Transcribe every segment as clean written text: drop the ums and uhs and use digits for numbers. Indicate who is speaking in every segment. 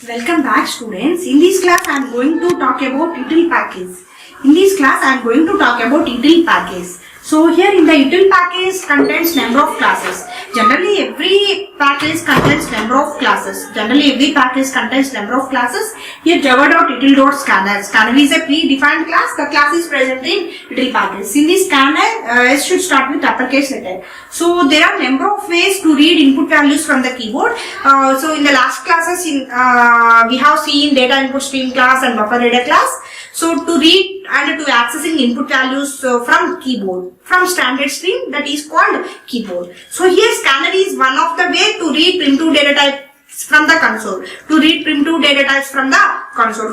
Speaker 1: Welcome back, students. In this class I am going to talk about util package. So here in the util package contains number of classes. Generally every package contains number of classes. Here java.util.scanner. Scanner is a predefined class. The class is present in util package. In this scanner, S should start with uppercase letter. So there are number of ways to read input values from the keyboard. So in the last classes, we have seen data input stream class and buffer reader class. So to read and to accessing input values from keyboard, from standard stream, that is called keyboard. So here scanner is one of the way to read primitive data types from the console. To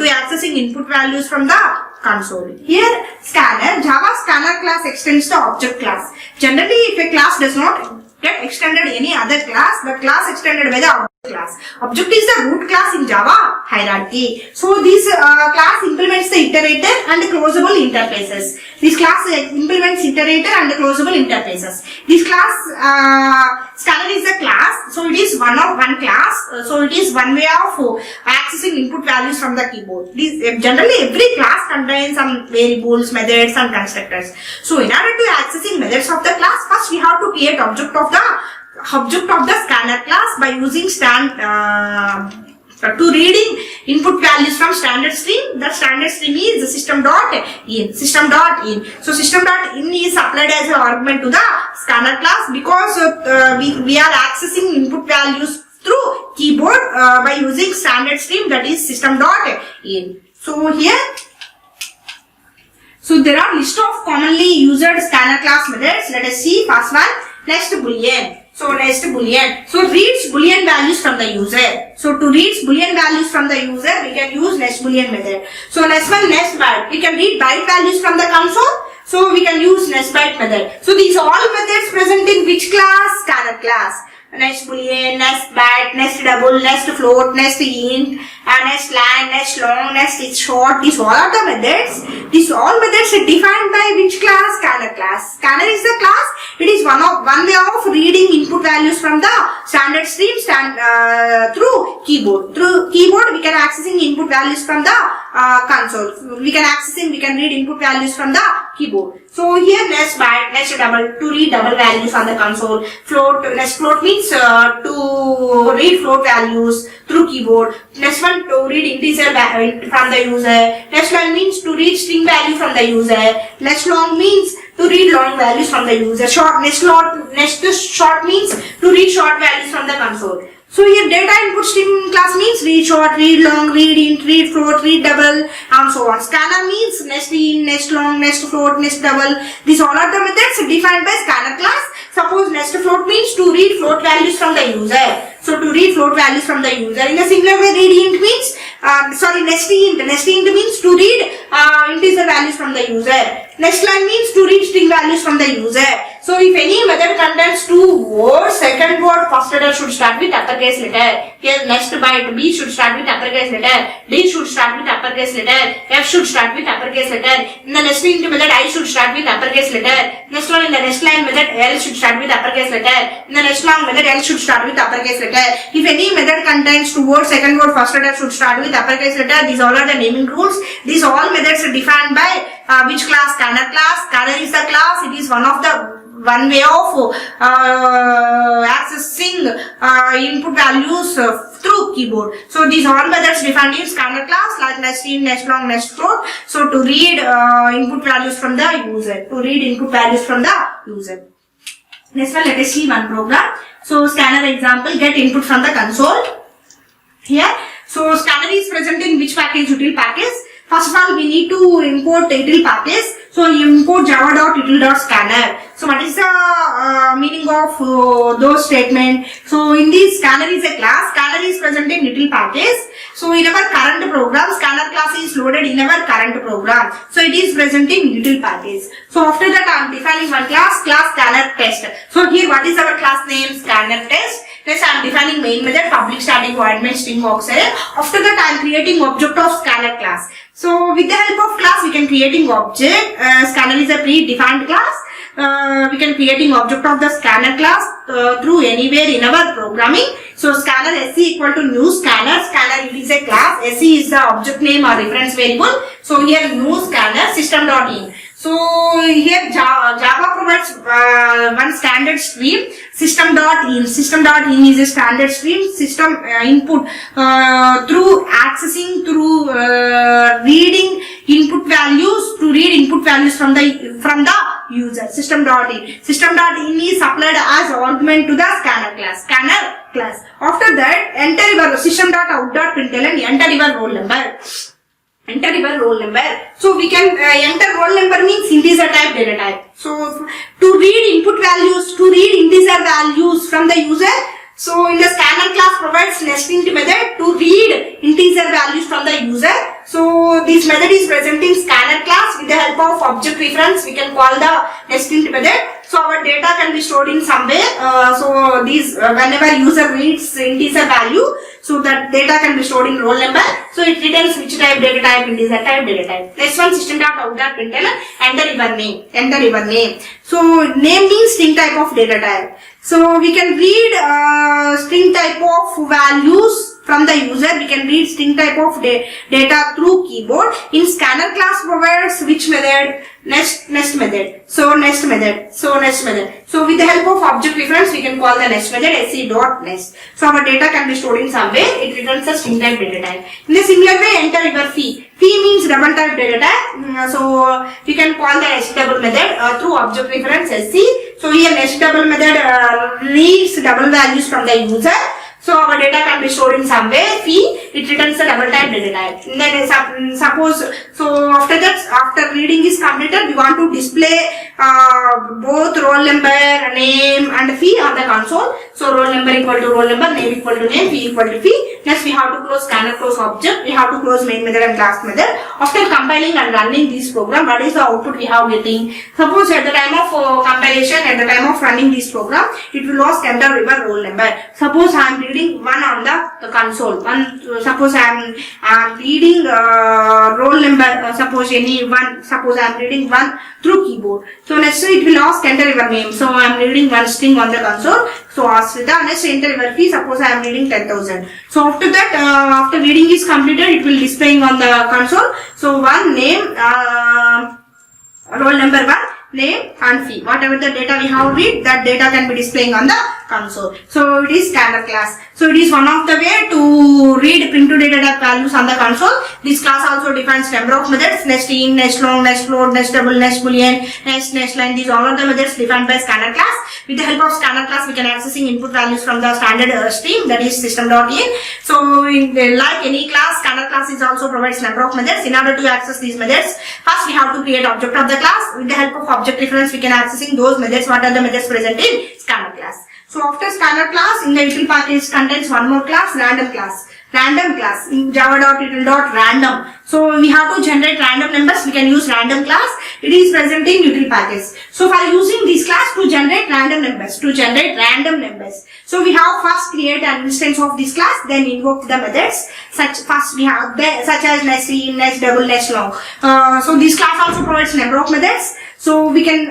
Speaker 1: accessing input values from the console. Here scanner, Java scanner class extends the object class. Generally if a class does not get extended any other class, the class extended by the object class. Object is the root class in Java hierarchy. So this class implements the iterator and closable interfaces. This class implements iterator and closable interfaces. This class scanner is a class, so it is one class. So it is one way of accessing input values from the keyboard. Generally every class contains some variables, methods and constructors. So in order to accessing methods of the class, first we have to create object of the scanner class by using to reading input values from standard stream. The standard stream is system.in. So system.in is applied as an argument to the scanner class because we are accessing input values through keyboard by using standard stream, that is system.in. So here, so there are list of commonly used scanner class methods. Let us see first one, next boolean. So reads boolean values from the user. So to read boolean values from the user, we can use next boolean method. So next one, next byte. We can read byte values from the console. So we can use next byte method. So these all methods present in which class? Scanner class. Next boolean, next byte, next double, next float, next int, next line, next long, next short. These all are the methods. These all methods are defined by which class? Scanner class. Scanner is the class. It is one way of reading input values from the standard stream through keyboard. Through keyboard, we can accessing input values from the console. We can read input values from the keyboard. So here next byte, next double, to read double values on the console. Float, next float means to read float values through keyboard. Next one, to read integer from the user. Next line means to read string value from the user. Next long means to read long values from the user. Next short means to read short values from the console. So here data input stream class means read short, read long, read int, read float, read double and so on. Scanner means next in, next long, next float, next double. These all are the methods defined by scanner class. Suppose next float means to read float values from the user. So to read float values from the user. In a similar way, read int means next int means to read integer values from the user. Next line means to read string values from the user. So if any method contains two words, second word first letter should start with uppercase letter. Here next byte B should start with uppercase letter, D should start with uppercase letter, F should start with uppercase letter. In the next int method I should start with uppercase letter. Next one in the next line method L should start with uppercase letter. In the next long method L should start with uppercase letter. If any method contains two words, second word first letter should start with uppercase letter. These all are the naming rules. These all methods are defined by which class? Scanner class. Scanner is the class. It is one way of accessing input values through keyboard. So these all methods defined in scanner class, like next in, next long, next float. So to read input values from the user. Next one, let us see one program. So scanner example, get input from the console. Here, so scanner is present in which package? Util package. First of all, we need to import util package. So import java.util.scanner. So what is the meaning of those statement? So in this scanner is a class. Scanner is present in util package. So in our current program, scanner class is loaded in our current program. So it is present in util package. So after that I am defining one class scanner test. So here what is our class name? Scanner test. Next I am defining main method, public static void main string box array. After that I am creating object of scanner class. So with the help of class we can creating object. Scanner is a predefined class. We can creating object of the scanner class through anywhere in our programming. So scanner SC equal to new scanner. Scanner it is a class. SC is the object name or reference variable. So here new scanner system.in. So here Java provides one standard stream, system.in. System.in is a standard stream. System input through accessing, through reading input values, to read input values from the user. System.in. System.in is supplied as argument to the scanner class. After that, enter your system.out.println, enter your roll number. Enter your roll number. So we can enter roll number means integer type, data type. So to read input values, to read integer values from the user. So in the scanner class provides nesting method to read integer values from the user. So this method is present in scanner class. With the help of object reference, we can call the nesting method. So our data can be stored in somewhere. So these whenever user reads integer value, so that data can be stored in roll number. So it returns which type, data type, integer type, data type. Next one, system.out.println, enter your name. Enter your name. So name means string type of data type. So we can read string type of values from the user. We can read string type of data through keyboard. In scanner class provides which method? Nest method. So nest method. So with the help of object reference, we can call the nest method sc.nest. So our data can be stored in somewhere. It returns a string type data type. In a similar way, enter your fee. Fee means double type data type. So we can call the nest double method through object reference sc. So here nest double method reads double values from the user. So our data can be stored in somewhere. Fee, it returns a double type data type. Then suppose, so after that, after reading is completed, we want to display both roll number, name and fee on the console. So roll number equal to roll number, name equal to name, fee equal to fee. Next we have to close scanner close object. We have to close main method and class method. After compiling and running this program, what is the output we have getting? Suppose at the time of compilation, at the time of running this program, it will ask enter your roll number. Suppose I am reading 1 on the console. Suppose I am reading roll number. Suppose any one. Suppose I am reading 1 through keyboard. So next it will ask enter your name. So I am reading 1 string on the console. So ask the next enter your fee. Suppose I am reading 10,000. So after that, after reading is completed, it will displaying on the console. So 1 name, roll number 1. Name and fee. Whatever the data we have read, that data can be displaying on the console. So it is scanner class. So it is one of the way to read print to data type values on the console. This class also defines number of methods: nest in, nest long, nest float, nest double, nest boolean, nest line. These all are the methods defined by scanner class. With the help of scanner class, we can accessing input values from the standard stream, that is system.in. So like any class, scanner class is also provides number of methods. In order to access these methods, first we have to create object of the class. With the help of object reference, we can accessing those methods. What are the methods present in scanner class? So after scanner class, in the util package contains one more class, random class. Random class in java.util.random. So we have to generate random numbers. We can use random class. It is present in util package. So for using this class to generate random numbers, so we have first create an instance of this class, then invoke the methods. First we have such as nest in, nest double, nest long. So this class also provides number of methods. So we can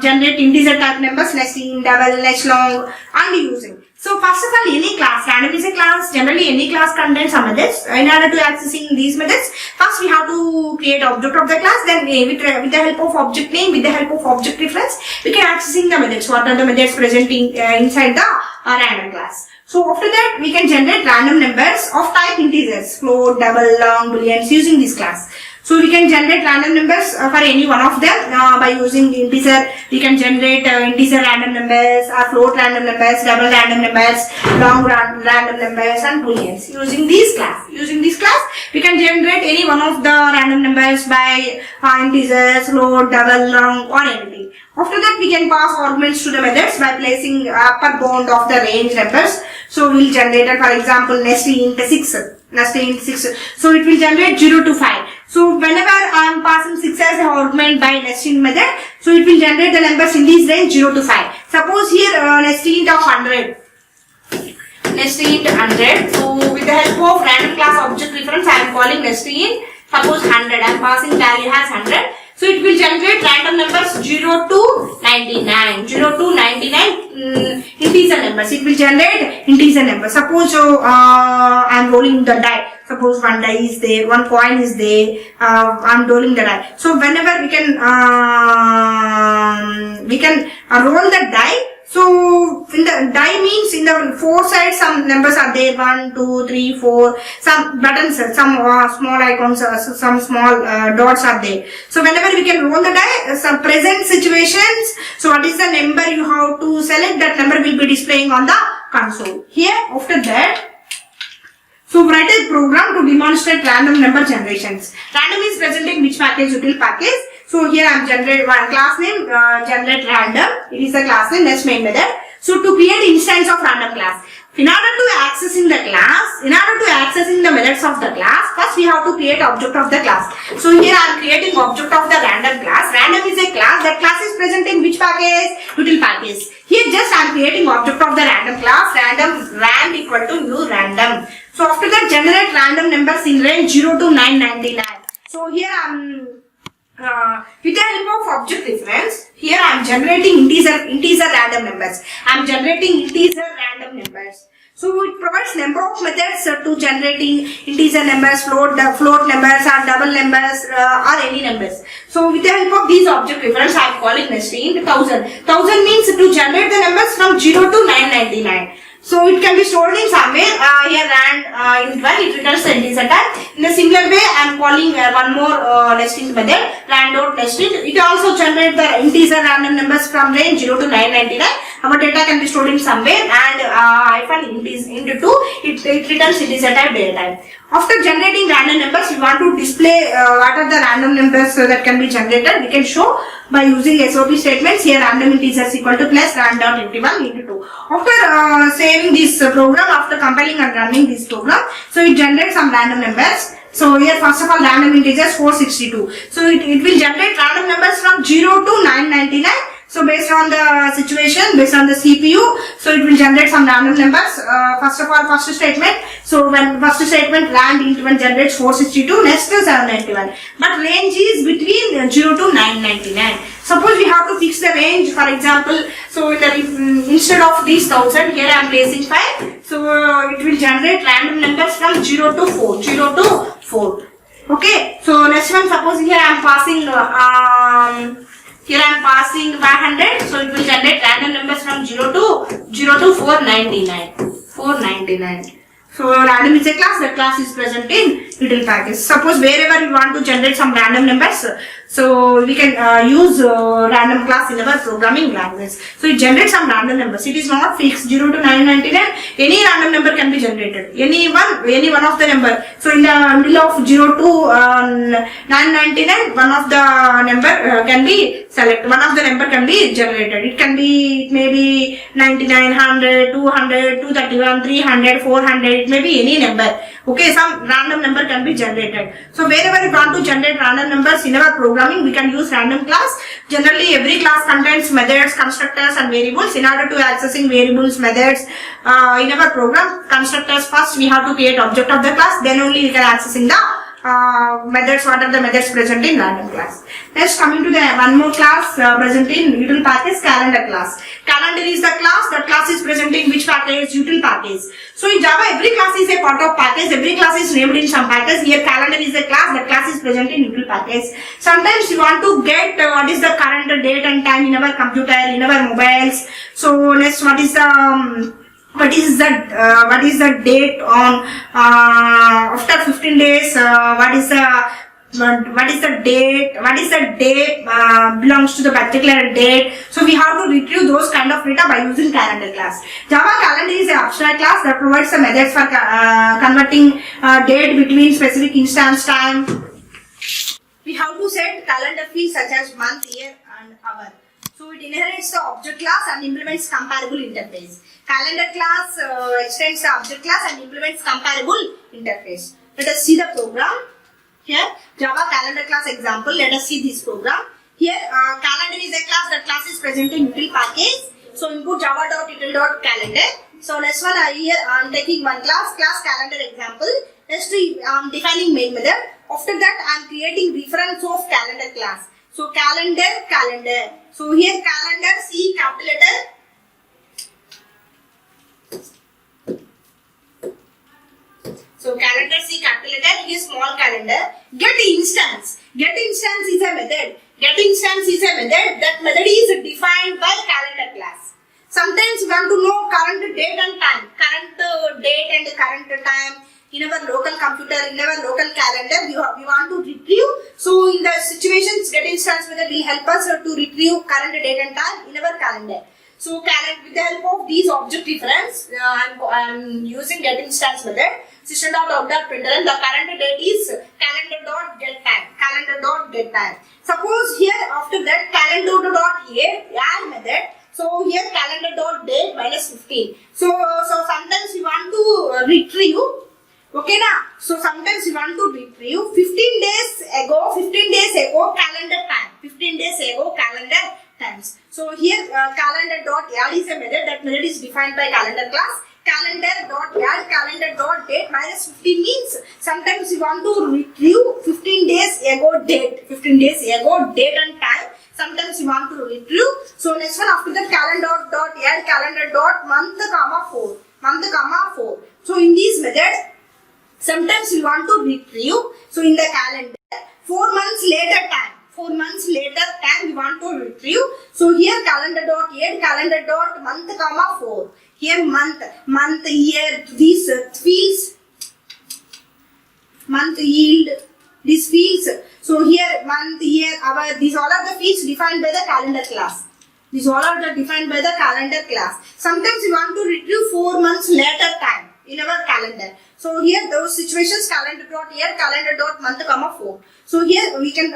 Speaker 1: generate integer type numbers, nest in, double, nest long, and using. So first of all, any class, random is a class, generally any class contains some methods. In order to accessing these methods, first we have to create object of the class, then with the help of object name, with the help of object reference, we can accessing the methods. What are the methods present inside the random class? So after that, we can generate random numbers of type integers, float, double, long, booleans using this class. So we can generate random numbers for any one of them by using integer. We can generate integer random numbers, float random numbers, double random numbers, long random numbers, and booleans. Using this class, we can generate any one of the random numbers by integers, float, double, long, or anything. After that, we can pass arguments to the methods by placing upper bound of the range numbers. So we'll generate, for example, nest int 6. So it will generate 0 to 5. So whenever I am passing 6 as an argument by nesting method, so it will generate the numbers in this range 0 to 5. Suppose here nesting int of 100. Nesting int 100. So with the help of random class object reference, I am calling nesting int. Suppose 100. I am passing value as 100. So it will generate random numbers 0 to 99. 0 to 99 integer numbers. It will generate integer numbers. Suppose I am rolling the die. Suppose one die is there, one coin is there. I am rolling the die. So whenever we can roll the die. So in the die means in the four sides some numbers are there, 1, 2, 3, 4, some buttons, some small icons, some small dots are there. So whenever we can roll the die, some present situations, so what is the number you have to select, that number will be displaying on the console. Here after that, so write a program to demonstrate random number generations. Random is presenting which package, util package. So here I am generate one class name, generate random. It is the class name, next main method. So to create instance of random class. In order to accessing the methods of the class, first we have to create object of the class. So here I am creating object of the random class. Random is a class. That class is present in which package? Util package. Here just I am creating object of the random class. Random rand equal to new random. So after that generate random numbers in range 0 to 999. So here I am with the help of object reference, here I am generating integer random numbers. I am generating integer random numbers. So it provides number of methods to generating integer numbers, float numbers, or double numbers, or any numbers. So with the help of these object reference, I am calling nesting 1000. 1000 means to generate the numbers from 0 to 999. So it can be stored in somewhere here and in one it returns the integer type. In a similar way, I am calling one more nesting method, rand.nested. It also generates the integer random numbers from range 0 to 999. Our data can be stored in somewhere and hyphen into 2, it returns integer type data type. After generating random numbers, we want to display what are the random numbers that can be generated. We can show by using SOP statements. Here random integers equal to plus rand.empty1 into 2. After saving this program, after compiling and running this program, so it generates some random numbers. So here first of all random integers 462. So it will generate random numbers from 0 to 999. So based on the situation, based on the CPU, so it will generate some random numbers. First of all, first statement. So when first statement rand into 1 generates 462, next is 791. But range is between 0 to 999. Suppose we have to fix the range, for example, so instead of these 1000, here I am placing 5. So it will generate random numbers from 0 to 4. 0 to 4. Okay. So next one, suppose here I am passing here I am passing 500, so it will generate random numbers from 0 to 499. 499. So random is a class. That class is present in util package. Suppose wherever we want to generate some random numbers, so we can use random class in our programming language. So it generates some random numbers. It is not fixed 0 to 999. Any random number can be generated. Any one of the number. So in the middle of 0 to 999, one of the number can be selected. One of the number can be generated. It may be 99, 100, 200, 231, 300, 400. It may be any number. Okay, some random number can be generated. So wherever you want to generate random numbers in our programming, we can use random class. Generally, every class contains methods, constructors, and variables. In order to accessing variables, methods in our program, constructors first we have to create object of the class. Then only we can accessing the methods. What are the methods present in random class? Next, coming to the one more class present in util package, calendar class. Calendar is the class. That class is present in which package? Util package. So in Java, every class is a part of package. Every class is named in some package. Here calendar is a class. That class is present in util package. Sometimes you want to get what is the current date and time in our computer, in our mobiles. So next, what is the date on after 15 days? What is the day belongs to the particular date. So we have to retrieve those kind of data by using calendar class. Java calendar is an abstract class that provides the methods for converting date between specific instance time. We have to set calendar fields such as month, year, and hour. So it inherits the object class and implements comparable interface. Calendar class extends the object class and implements comparable interface. Let us see the program. Here, Java calendar class example. Let us see this program. Here, calendar is a class. That class is present in util package. So input java.util.calendar. So next one, here I am taking one class calendar example. Next, I am defining main method. After that, I am creating reference of calendar class. So calendar. So here calendar, C capital letter, So calendar C capital letter, here small calendar. Get instance. Get instance is a method. Get instance is a method. That method is defined by calendar class. Sometimes we want to know current date and time. Current date and current time in our local computer, in our local calendar, we want to retrieve. So in the situations, get instance method will help us to retrieve current date and time in our calendar. So with the help of these object reference, I'm using get instance method. System.out.println, the current date is calendar.getTime. Calendar.getTime. Suppose here after that calendar.add method. So here calendar.date minus 15. So sometimes we want to retrieve. Okay na? So sometimes we want to retrieve 15 days ago calendar time. 15 days ago calendar times. So here calendar.add is a method. That method is defined by calendar class. Calendar.add calendar.date minus 15 means sometimes we want to retrieve 15 days ago date. 15 days ago date and time. Sometimes we want to retrieve. So next one after that calendar.add calendar.month comma 4. Month comma 4. So in this method sometimes we want to retrieve. So in the calendar 4 months later time. 4 months later time we want to retrieve. So here calendar.add calendar.month comma 4. Here month, year, these fields, month, yield, these fields. So here month, year, hour, these all are the fields defined by the calendar class. These all are defined by the calendar class. Sometimes we want to retrieve 4 months later time in our calendar. So here those situations calendar.year calendar.month comma 4. So here we can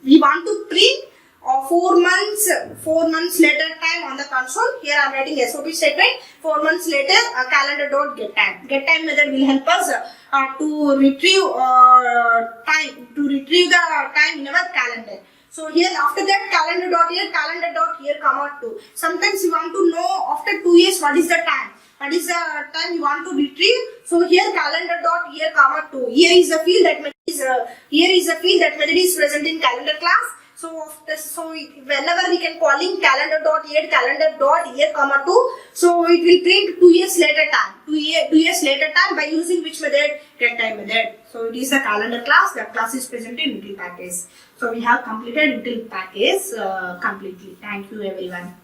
Speaker 1: we want to print 4 months later time on the console. Here I am writing SOP statement. 4 months later calendar.getTime. GetTime method will help us to retrieve the time in our calendar. So here after that calendar.year comma 2. Sometimes you want to know after 2 years what is the time. What is the time you want to retrieve? So here calendar.year comma 2. Here is the field that method is present in calendar class. So whenever we can calling calendar.year calendar.year comma 2, so it will print 2 years later time. 2 years later time by using which method? GetTime method. So it is the calendar class. That class is present in util package. So we have completed util package completely. Thank you everyone.